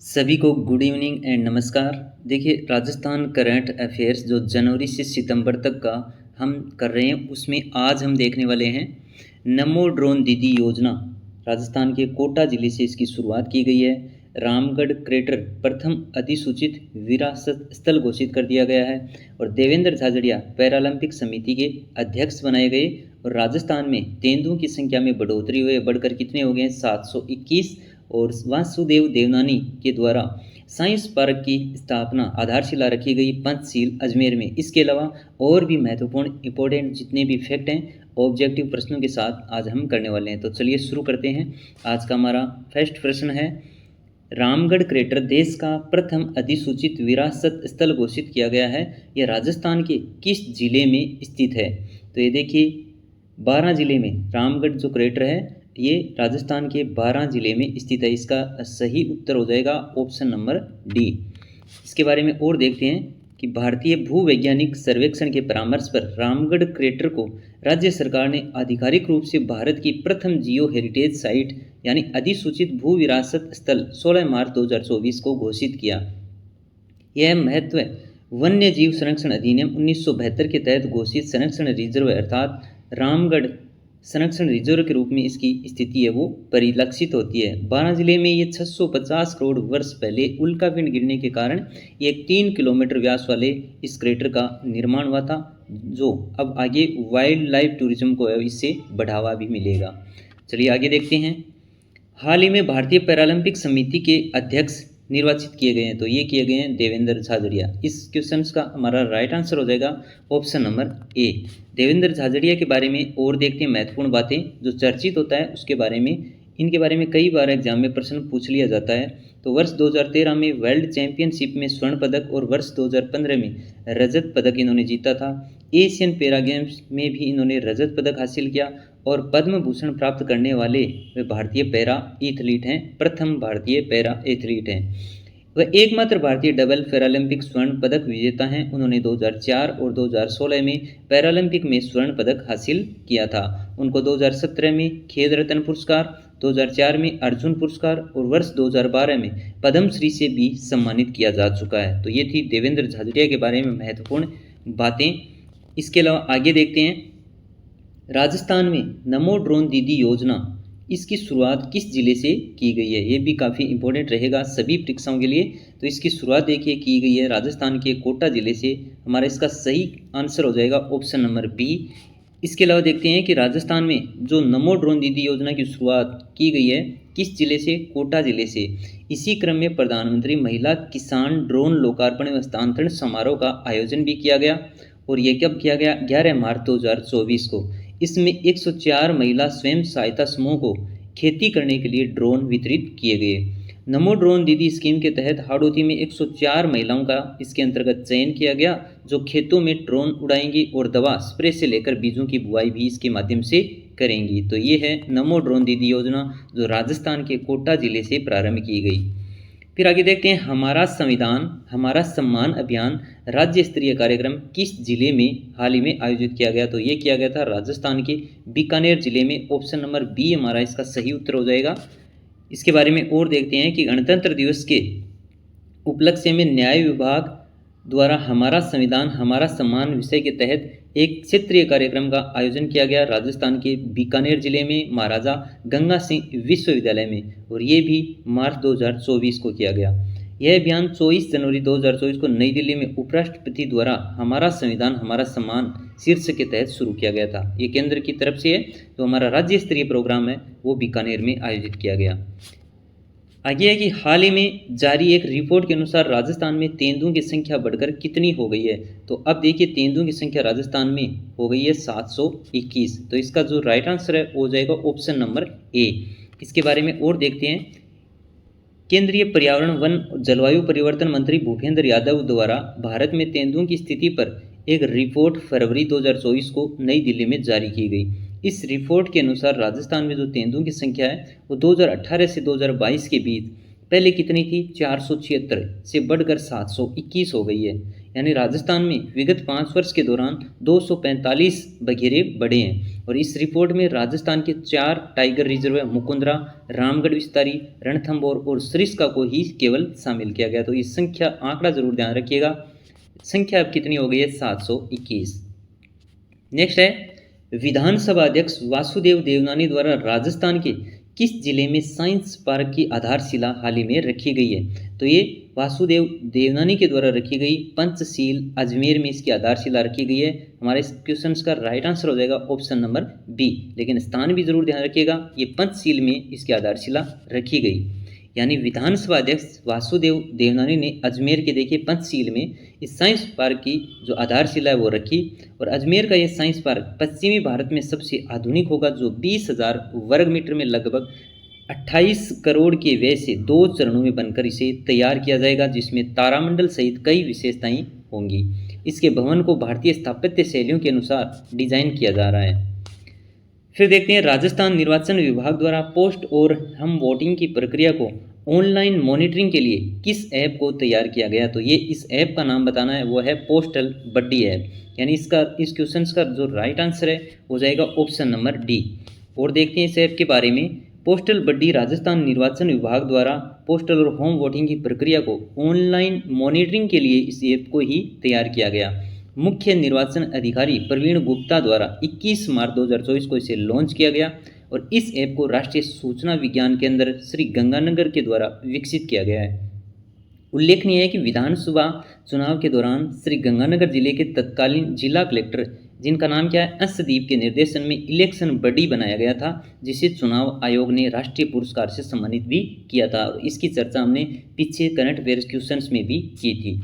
सभी को good evening and नमस्कार। देखिए, राजस्थान करंट अफेयर्स जो जनवरी से सितंबर तक का हम कर रहे हैं, उसमें आज हम देखने वाले हैं नमो ड्रोन दीदी योजना। राजस्थान के कोटा जिले से इसकी शुरुआत की गई है। रामगढ़ क्रेटर प्रथम अधिसूचित विरासत स्थल घोषित कर दिया गया है और देवेंद्र झाझड़िया पैरालंपिक समिति के अध्यक्ष बनाए गए। और राजस्थान में तेंदुओं की संख्या में बढ़ोतरी हुई, बढ़कर कितने हो गए हैं 721। और वासुदेव देवनानी के द्वारा साइंस पार्क की स्थापना आधारशिला रखी गई पंचशील अजमेर में। इसके अलावा और भी महत्वपूर्ण इंपॉर्टेंट जितने भी फैक्ट हैं ऑब्जेक्टिव प्रश्नों के साथ आज हम करने वाले हैं। तो चलिए शुरू करते हैं। आज का हमारा फर्स्ट प्रश्न है, रामगढ़ क्रेटर देश का प्रथम अधिसूचित विरासत स्थल घोषित किया गया है। यह राजस्थान के किस जिले में स्थित है? तो ये देखिए, 12 जिले में रामगढ़ जो क्रेटर है ये राजस्थान के 12 जिले में स्थित है। इसका सही उत्तर हो जाएगा ऑप्शन नंबर डी। इसके बारे में और देखते हैं कि भारतीय भूवैज्ञानिक सर्वेक्षण के परामर्श पर रामगढ़ क्रेटर को राज्य सरकार ने आधिकारिक रूप से भारत की प्रथम जियो हेरिटेज साइट यानी अधिसूचित भू विरासत स्थल 16 मार्च 2024 को घोषित किया। यह महत्व वन्य जीव संरक्षण अधिनियम 1972 के तहत घोषित संरक्षण रिजर्व अर्थात रामगढ़ संरक्षण रिजर्व के रूप में इसकी स्थिति है वो परिलक्षित होती है। 12 जिले में ये 650 करोड़ वर्ष पहले उल्कापिंड गिरने के कारण ये 3 किलोमीटर व्यास वाले इस क्रेटर का निर्माण हुआ था, जो अब आगे वाइल्ड लाइफ टूरिज्म को इससे बढ़ावा भी मिलेगा। चलिए आगे देखते हैं। हाल ही में भारतीय पैरालंपिक समिति के अध्यक्ष निर्वाचित किए गए हैं, तो ये किए गए हैं देवेंद्र झाझड़िया। इस क्वेश्चन का हमारा राइट आंसर हो जाएगा option number A. Devendra Jhajharia के बारे में और देखते हैं महत्वपूर्ण बातें जो चर्चित होता है उसके बारे में। इनके बारे में कई बार एग्जाम में प्रश्न पूछ लिया जाता है। तो वर्ष 2013 में वर्ल्ड चैंपियनशिप में स्वर्ण पदक और वर्ष 2015 में रजत पदक इन्होंने जीता था। एशियन पैरा गेम्स में भी इन्होंने रजत पदक हासिल किया और पद्म भूषण प्राप्त करने वाले वे भारतीय पैरा एथलीट हैं, प्रथम भारतीय पैरा एथलीट हैं। वह एकमात्र भारतीय डबल पैरालंपिक स्वर्ण पदक विजेता हैं। उन्होंने 2004 और 2016 में पैरालंपिक में स्वर्ण पदक हासिल किया था। उनको 2017 में खेल रत्न पुरस्कार, 2004 में अर्जुन पुरस्कार और वर्ष 2012 में पद्मश्री से भी सम्मानित किया जा चुका है। तो ये थी देवेंद्र झाझड़िया के बारे में महत्वपूर्ण बातें। इसके अलावा आगे देखते हैं, राजस्थान में नमो ड्रोन दीदी योजना इसकी शुरुआत किस जिले से की गई है? ये भी काफ़ी इंपॉर्टेंट रहेगा सभी परीक्षाओं के लिए। तो इसकी शुरुआत देखिए की गई है राजस्थान के कोटा जिले से। हमारा इसका सही आंसर हो जाएगा ऑप्शन नंबर बी। इसके अलावा देखते हैं कि राजस्थान में जो नमो ड्रोन दीदी योजना की शुरुआत की गई है किस जिले से? कोटा जिले से। इसी क्रम में प्रधानमंत्री महिला किसान ड्रोन लोकार्पण व हस्तांतरण समारोह का आयोजन भी किया गया और ये कब किया गया? 11 मार्च 2024 को। इसमें 104 महिला स्वयं सहायता समूह को खेती करने के लिए ड्रोन वितरित किए गए। नमो ड्रोन दीदी स्कीम के तहत हाड़ौती में 104 महिलाओं का इसके अंतर्गत चयन किया गया जो खेतों में ड्रोन उड़ाएंगी और दवा स्प्रे से लेकर बीजों की बुआई भी इसके माध्यम से करेंगी। तो ये है नमो ड्रोन दीदी योजना जो राजस्थान के कोटा जिले से प्रारंभ की गई। फिर आगे देखते हैं, हमारा संविधान हमारा सम्मान अभियान राज्य स्तरीय कार्यक्रम किस जिले में हाल ही में आयोजित किया गया? तो ये किया गया था राजस्थान के बीकानेर जिले में। ऑप्शन नंबर बी हमारा इसका सही उत्तर हो जाएगा। इसके बारे में और देखते हैं कि गणतंत्र दिवस के उपलक्ष्य में न्याय विभाग द्वारा हमारा संविधान हमारा सम्मान विषय के तहत एक क्षेत्रीय कार्यक्रम का आयोजन किया गया राजस्थान के बीकानेर जिले में महाराजा गंगा सिंह विश्वविद्यालय में, और ये भी मार्च 2024 को किया गया। यह अभियान 24 जनवरी 2024 को नई दिल्ली में उपराष्ट्रपति द्वारा हमारा संविधान हमारा सम्मान शीर्षक के तहत शुरू किया गया था। ये केंद्र की तरफ से है, तो हमारा राज्य स्तरीय प्रोग्राम है वो बीकानेर में आयोजित किया गया। आगे है कि हाल ही में जारी एक रिपोर्ट के अनुसार राजस्थान में तेंदुओं की संख्या बढ़कर कितनी हो गई है? तो अब देखिए, तेंदुओं की संख्या राजस्थान में हो गई है 721। तो इसका जो राइट आंसर है वो हो जाएगा ऑप्शन नंबर ए। इसके बारे में और देखते हैं, केंद्रीय पर्यावरण वन जलवायु परिवर्तन मंत्री भूपेंद्र यादव द्वारा भारत में तेंदुओं की स्थिति पर एक रिपोर्ट फरवरी 2024 को नई दिल्ली में जारी की गई। इस रिपोर्ट के अनुसार राजस्थान में जो तेंदुओं की संख्या है वो 2018 से 2022 के बीच पहले कितनी थी? 476 से बढ़कर 721 हो गई है। यानी राजस्थान में विगत 5 वर्ष के दौरान 245 बघेरे बढ़े हैं। और इस रिपोर्ट में राजस्थान के 4 टाइगर रिजर्व है, मुकुंदरा, रामगढ़ विस्तारी, रणथंभौर और सरिस्का को ही केवल शामिल किया गया। तो इस संख्या आंकड़ा जरूर ध्यान रखिएगा। संख्या अब कितनी हो गई है? 721। नेक्स्ट है, विधानसभा अध्यक्ष वासुदेव देवनानी द्वारा राजस्थान के किस जिले में साइंस पार्क की आधारशिला हाल ही में रखी गई है? तो ये वासुदेव देवनानी के द्वारा रखी गई पंचशील अजमेर में इसकी आधारशिला रखी गई है। हमारे इस क्वेश्चन का राइट आंसर हो जाएगा ऑप्शन नंबर बी। लेकिन स्थान भी जरूर ध्यान रखिएगा, ये पंचशील में इसकी आधारशिला रखी गई। यानी विधानसभा अध्यक्ष वासुदेव देवनानी ने अजमेर के देखिए पंचशील में इस साइंस पार्क की जो आधारशिला है वो रखी। और अजमेर का ये साइंस पार्क पश्चिमी भारत में सबसे आधुनिक होगा, जो 20,000 वर्ग मीटर में लगभग 28 करोड़ के व्यय से 2 चरणों में बनकर इसे तैयार किया जाएगा, जिसमें तारामंडल सहित कई विशेषताएं होंगी। इसके भवन को भारतीय स्थापत्य शैलियों के अनुसार डिजाइन किया जा रहा है। फिर देखते हैं, राजस्थान निर्वाचन विभाग द्वारा पोस्ट और हम वोटिंग की प्रक्रिया को ऑनलाइन मॉनिटरिंग के लिए किस ऐप को तैयार किया गया? तो ये इस ऐप का नाम बताना है, वो है पोस्टल बड्डी ऐप। यानी इस क्वेश्चन का जो राइट आंसर है हो जाएगा ऑप्शन नंबर डी। और देखते हैं इस ऐप के बारे में। पोस्टल बड्डी राजस्थान निर्वाचन विभाग द्वारा पोस्टल और होम वोटिंग की प्रक्रिया को ऑनलाइन मॉनिटरिंग के लिए इस ऐप को ही तैयार किया गया। मुख्य निर्वाचन अधिकारी प्रवीण गुप्ता द्वारा 21 मार्च 2024 को इसे लॉन्च किया गया। और इस ऐप को राष्ट्रीय सूचना विज्ञान केंद्र श्री गंगानगर के द्वारा विकसित किया गया है। उल्लेखनीय है कि विधानसभा चुनाव के दौरान श्री गंगानगर जिले के तत्कालीन जिला कलेक्टर, जिनका नाम क्या है, अंशदीप के निर्देशन में इलेक्शन बडी बनाया गया था, जिसे चुनाव आयोग ने राष्ट्रीय पुरस्कार से सम्मानित भी किया था। और इसकी चर्चा हमने पीछे करंट अफेयर्स क्वेश्चंस में भी की थी।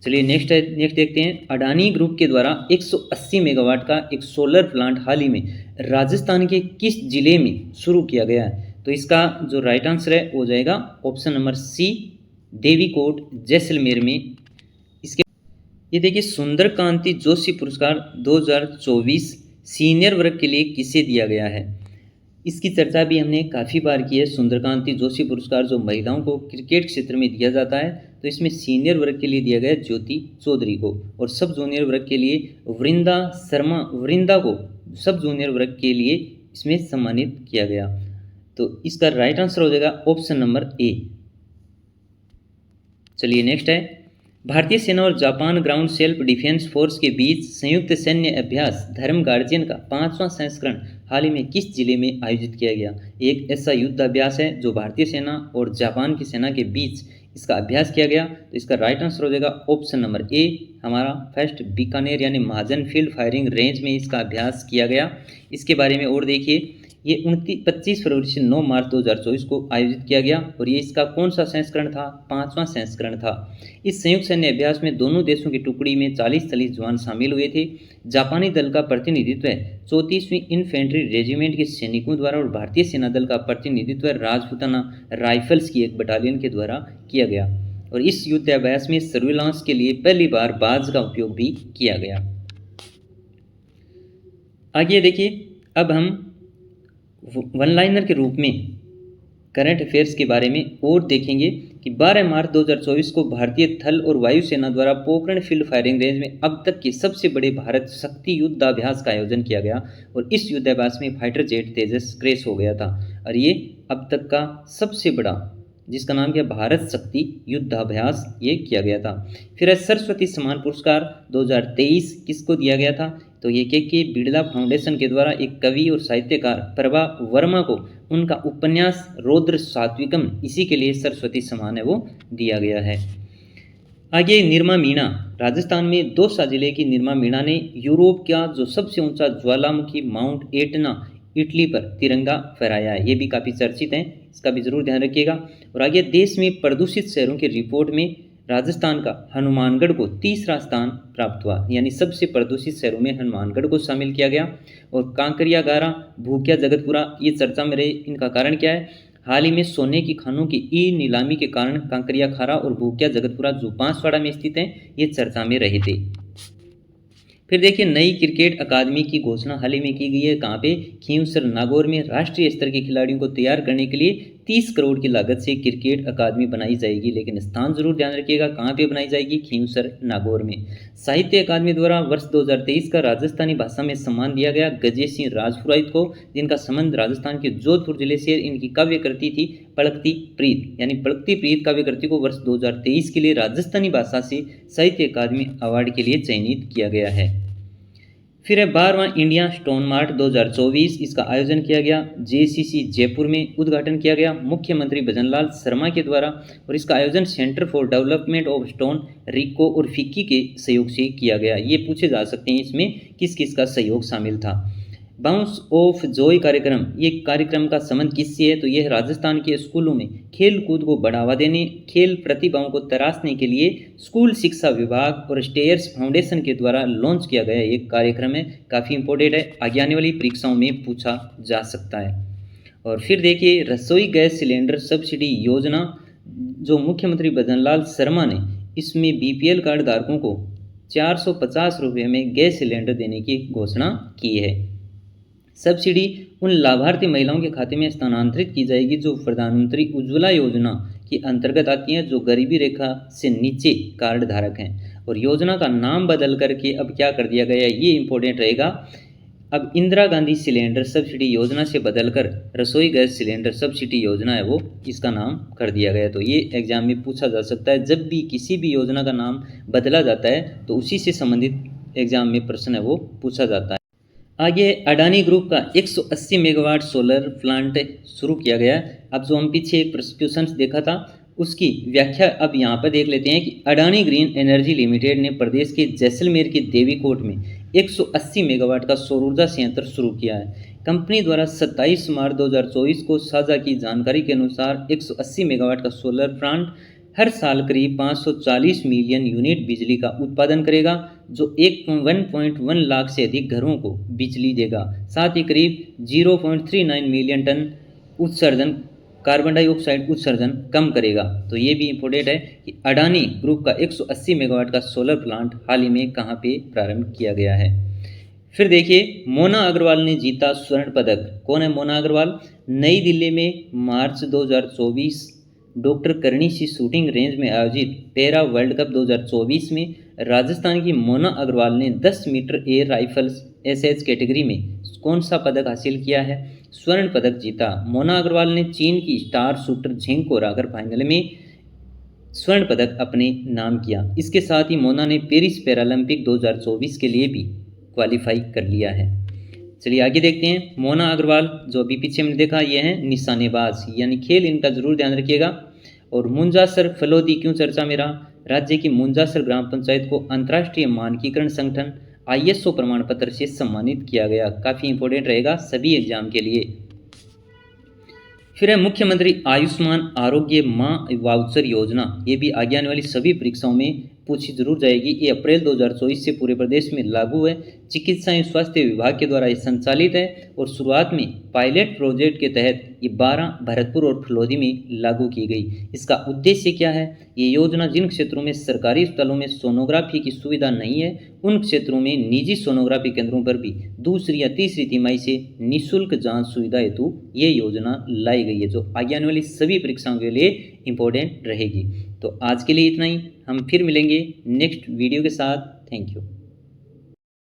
चलिए नेक्स्ट देखते हैं। अडानी ग्रुप के द्वारा 180 मेगावाट का एक सोलर प्लांट हाल ही में राजस्थान के किस जिले में शुरू किया गया है? तो इसका जो राइट आंसर है हो जाएगा option number C, Devikot Jaisalmer में। इसके ये देखिए, सुंदर कांति जोशी पुरस्कार 2024 सीनियर वर्ग के लिए किसे दिया गया है? इसकी चर्चा भी हमने काफ़ी बार की है। सुंदरकांति जोशी पुरस्कार जो महिलाओं को क्रिकेट क्षेत्र में दिया जाता है, तो इसमें सीनियर वर्ग के लिए दिया गया ज्योति चौधरी को, और सब जूनियर वर्ग के लिए वृंदा को सब जूनियर वर्ग के लिए इसमें सम्मानित किया गया। तो इसका राइट आंसर हो जाएगा ऑप्शन नंबर ए। चलिए नेक्स्ट है, भारतीय सेना और Japan ground self defence force के बीच संयुक्त सैन्य अभ्यास धर्म गार्जियन का 5वां संस्करण हाल ही में किस जिले में आयोजित किया गया? एक ऐसा युद्ध अभ्यास है जो भारतीय सेना और जापान की सेना के बीच इसका अभ्यास किया गया। तो इसका राइट आंसर हो जाएगा ऑप्शन नंबर ए, हमारा फर्स्ट बीकानेर यानी महाजन फील्ड फायरिंग रेंज में इसका अभ्यास किया गया। इसके बारे में और देखिए, ये 25 फरवरी से 9 मार्च 2024 को आयोजित किया गया। और ये इसका कौन सा संस्करण था? 5वां संस्करण था। इस संयुक्त सैन्य अभ्यास में दोनों देशों की टुकड़ी में 40 जवान शामिल हुए थे। जापानी दल का प्रतिनिधित्व 34वीं इन्फेंट्री रेजिमेंट के सैनिकों द्वारा और भारतीय सेना दल का प्रतिनिधित्व राजपूताना राइफल्स की एक बटालियन के द्वारा किया गया। और इस युद्ध अभ्यास में सर्विलांस के लिए पहली बार बाज का उपयोग भी किया गया। आगे देखिए, अब हम वन लाइनर के रूप में करंट अफेयर्स के बारे में और देखेंगे कि 12 मार्च 2024 को भारतीय थल और वायुसेना द्वारा पोखरण फील्ड फायरिंग रेंज में अब तक के सबसे बड़े भारत शक्ति युद्धाभ्यास का आयोजन किया गया। और इस युद्धाभ्यास में फाइटर जेट तेजस क्रैश हो गया था। और ये अब तक का सबसे बड़ा, जिसका नाम क्या, भारत शक्ति युद्धाभ्यास ये किया गया था। फिर सरस्वती सम्मान पुरस्कार 2023 किसको दिया गया था? तो ये के बिड़ला फाउंडेशन के द्वारा एक कवि और साहित्यकार प्रभा वर्मा को उनका उपन्यास रौद्र सात्विकम, इसी के लिए सरस्वती सम्मान है वो दिया गया है। आगे निर्मा मीणा, राजस्थान में दौसा जिले की निर्मा मीणा ने यूरोप का जो सबसे ऊंचा ज्वालामुखी माउंट एटना इटली पर तिरंगा फहराया है। ये भी काफ़ी चर्चित है, इसका भी जरूर ध्यान रखिएगा। और आगे देश में प्रदूषित शहरों की रिपोर्ट में राजस्थान का हनुमानगढ़ को 3रा स्थान प्राप्त हुआ, यानी सबसे प्रदूषित शहरों में हनुमानगढ़ को शामिल किया गया। और कांकरिया गारा, भूकिया, जगतपुरा ये चर्चा में रहे। इनका कारण क्या है? हाल ही में सोने की खानों की ई नीलामी के कारण कांकरिया खारा और भूकिया जगतपुरा जो बांसवाड़ा में स्थित हैं ये चर्चा में रहे थे। फिर देखिए, नई क्रिकेट अकादमी की घोषणा हाल ही में की गई है। कहाँ पे? खींवसर नागौर में राष्ट्रीय स्तर के खिलाड़ियों को तैयार करने के लिए 30 करोड़ की लागत से क्रिकेट अकादमी बनाई जाएगी, लेकिन स्थान जरूर ध्यान रखिएगा कहाँ पे बनाई जाएगी, खींवसर नागौर में। साहित्य अकादमी द्वारा वर्ष 2023 का राजस्थानी भाषा में सम्मान दिया गया गजेश सिंह राजपुरोहित को, जिनका संबंध राजस्थान के जोधपुर जिले से। इनकी काव्य कृति थी पड़कती प्रीत, यानी पड़कती प्रीत काव्य कृति को वर्ष 2023 के लिए राजस्थानी भाषा से साहित्य अकादमी अवार्ड के लिए चयनित किया गया है। फिर है 12वां इंडिया स्टोन मार्ट 2024, इसका आयोजन किया गया जेसीसी जयपुर में, उद्घाटन किया गया मुख्यमंत्री भजनलाल शर्मा के द्वारा, और इसका आयोजन centre for development of stone RIICO और फिक्की के सहयोग से किया गया। ये पूछे जा सकते हैं इसमें किस किस का सहयोग शामिल था। बाउंस ऑफ जॉय कार्यक्रम, ये कार्यक्रम का संबंध किससे है, तो यह राजस्थान के स्कूलों में खेल कूद को बढ़ावा देने, खेल प्रतिभाओं को तराशने के लिए स्कूल शिक्षा विभाग और स्टेयर्स फाउंडेशन के द्वारा लॉन्च किया गया एक कार्यक्रम है। काफ़ी इंपॉर्टेंट है, आगे आने वाली परीक्षाओं में पूछा जा सकता है। और फिर देखिए रसोई गैस सिलेंडर सब्सिडी योजना, जो मुख्यमंत्री भजनलाल शर्मा ने इसमें बीपीएल कार्ड धारकों को 450 रुपये में गैस सिलेंडर देने की घोषणा की है। सब्सिडी उन लाभार्थी महिलाओं के खाते में स्थानांतरित की जाएगी जो प्रधानमंत्री उज्ज्वला योजना के अंतर्गत आती हैं, जो गरीबी रेखा से नीचे कार्ड धारक हैं। और योजना का नाम बदल करके अब क्या कर दिया गया है, ये इंपॉर्टेंट रहेगा। अब इंदिरा गांधी सिलेंडर सब्सिडी योजना से बदलकर रसोई गैस सिलेंडर सब्सिडी योजना है वो इसका नाम कर दिया गया। तो ये एग्जाम में पूछा जा सकता है, जब भी किसी भी योजना का नाम बदला जाता है तो उसी से संबंधित एग्जाम में प्रश्न है वो पूछा जाता है। आगे अडानी ग्रुप का 180 मेगावाट सोलर प्लांट शुरू किया गया है। अब जो हम पीछे एक प्रोसिक्यूशन देखा था उसकी व्याख्या अब यहाँ पर देख लेते हैं कि अडानी ग्रीन एनर्जी लिमिटेड ने प्रदेश के जैसलमेर के देवीकोट में 180 मेगावाट का सौर ऊर्जा संयंत्र शुरू किया है। कंपनी द्वारा 27 मार्च 2024 को साझा की जानकारी के अनुसार 180 मेगावाट का सोलर प्लांट हर साल करीब 540 मिलियन यूनिट बिजली का उत्पादन करेगा, जो 1.1 लाख से अधिक घरों को बिजली देगा। साथ ही करीब 0.39 मिलियन टन उत्सर्जन कार्बन डाइऑक्साइड उत्सर्जन कम करेगा। तो ये भी इम्पोर्टेंट है कि अडानी ग्रुप का 180 मेगावाट का सोलर प्लांट हाल ही में कहाँ पे प्रारंभ किया गया है। फिर देखिए मोना अग्रवाल ने जीता स्वर्ण पदक। कौन है मोना अग्रवाल? नई दिल्ली में मार्च 2024 डॉक्टर करणी सी शूटिंग रेंज में आयोजित पैरा वर्ल्ड कप 2024 में राजस्थान की मोना अग्रवाल ने 10 metre air rifles SH category में कौन सा पदक हासिल किया है? स्वर्ण पदक जीता। मोना अग्रवाल ने चीन की स्टार शूटर झेंग को हराकर फाइनल में स्वर्ण पदक अपने नाम किया। इसके साथ ही मोना ने पेरिस पैरालंपिक 2024 के लिए भी क्वालिफाई कर लिया है। चलिए आगे देखते हैं। मोना अग्रवाल जो अभी पीछे हमने देखा ये है निशानेबाज, यानी खेल इनका जरूर ध्यान रखिएगा। और मुंजासर फलोदी क्यों चर्चा में रहा? राज्य की मुंजासर ग्राम पंचायत को अंतर्राष्ट्रीय मानकीकरण संगठन ISO प्रमाण पत्र से सम्मानित किया गया। काफ़ी इंपॉर्टेंट रहेगा सभी एग्जाम के लिए। फिर है मुख्यमंत्री आयुष्मान आरोग्य माँ वाउचर योजना। ये भी आगे आने वाली सभी परीक्षाओं में पूछी जरूर जाएगी। ये अप्रैल 2024 से पूरे प्रदेश में लागू है। चिकित्सा एवं स्वास्थ्य विभाग के द्वारा ये संचालित है और शुरुआत में पायलट प्रोजेक्ट के तहत ये 12 भरतपुर और फलोदी में लागू की गई। इसका उद्देश्य क्या है? ये योजना जिन क्षेत्रों में सरकारी अस्पतालों में सोनोग्राफी की सुविधा नहीं है उन क्षेत्रों में निजी सोनोग्राफी केंद्रों पर भी दूसरी या तीसरी तिमाही से निःशुल्क जांच सुविधा हेतु ये योजना लाई गई है, जो आगे आने वाली सभी परीक्षाओं के लिए इम्पोर्टेंट रहेगी। तो आज के लिए इतना ही, हम फिर मिलेंगे नेक्स्ट वीडियो के साथ। Thank you.